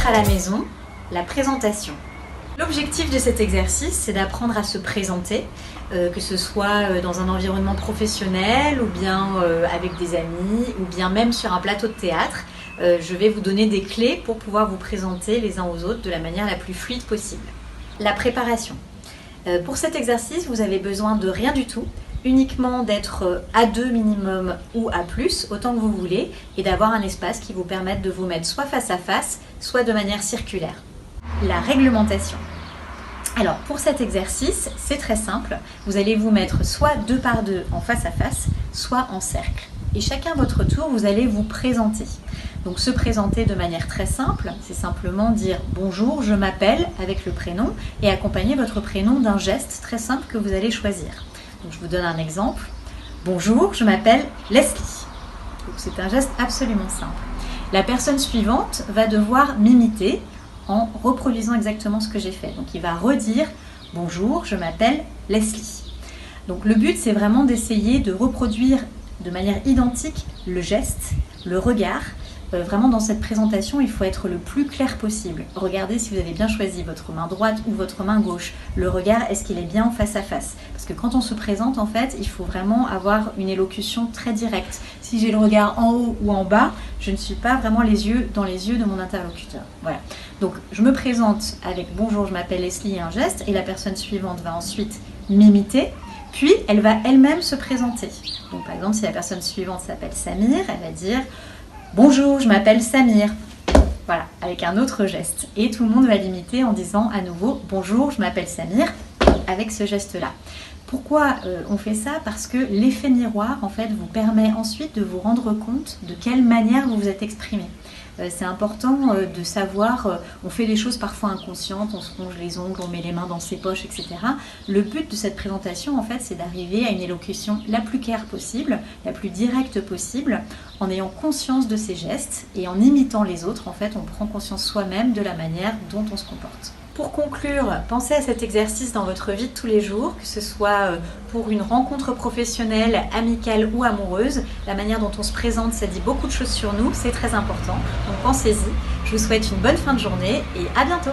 à la maison, la présentation. L'objectif de cet exercice, c'est d'apprendre à se présenter, que ce soit dans un environnement professionnel ou bien avec des amis ou bien même sur un plateau de théâtre. Je vais vous donner des clés pour pouvoir vous présenter les uns aux autres de la manière la plus fluide possible. La préparation. Pour cet exercice, vous avez besoin de rien du tout, uniquement d'être à 2 minimum ou à plus, autant que vous voulez, et d'avoir un espace qui vous permette de vous mettre soit face à face, soit de manière circulaire. La réglementation. Alors pour cet exercice, c'est très simple. Vous allez vous mettre soit 2 par 2 en face à face, soit en cercle. Et chacun à votre tour, vous allez vous présenter. Donc se présenter de manière très simple, c'est simplement dire « Bonjour, je m'appelle » avec le prénom et accompagner votre prénom d'un geste très simple que vous allez choisir. Donc je vous donne un exemple. « Bonjour, je m'appelle Leslie ». C'est un geste absolument simple. La personne suivante va devoir m'imiter en reproduisant exactement ce que j'ai fait. Donc il va redire « Bonjour, je m'appelle Leslie ». Donc le but, c'est vraiment d'essayer de reproduire de manière identique le geste, le regard. Vraiment dans cette présentation, il faut être le plus clair possible. Regardez si vous avez bien choisi votre main droite ou votre main gauche. Le regard, est-ce qu'il est bien en face à face? Parce que quand on se présente, en fait, il faut vraiment avoir une élocution très directe. Si j'ai le regard en haut ou en bas, je ne suis pas vraiment les yeux dans les yeux de mon interlocuteur. Voilà. Donc je me présente avec « Bonjour, je m'appelle Leslie » et un geste, et la personne suivante va ensuite m'imiter. Puis, elle va elle-même se présenter. Donc, par exemple, si la personne suivante s'appelle Samir, elle va dire « Bonjour, je m'appelle Samir ». Voilà, avec un autre geste. Et tout le monde va l'imiter en disant à nouveau « Bonjour, je m'appelle Samir » avec ce geste-là. Pourquoi on fait ça? Parce que l'effet miroir, en fait, vous permet ensuite de vous rendre compte de quelle manière vous vous êtes exprimé. C'est important de savoir, on fait des choses parfois inconscientes, on se ronge les ongles, on met les mains dans ses poches, etc. Le but de cette présentation, en fait, c'est d'arriver à une élocution la plus claire possible, la plus directe possible, en ayant conscience de ses gestes et en imitant les autres, en fait, on prend conscience soi-même de la manière dont on se comporte. Pour conclure, pensez à cet exercice dans votre vie de tous les jours, que ce soit pour une rencontre professionnelle, amicale ou amoureuse. La manière dont on se présente, ça dit beaucoup de choses sur nous, c'est très important. Donc pensez-y. Je vous souhaite une bonne fin de journée et à bientôt.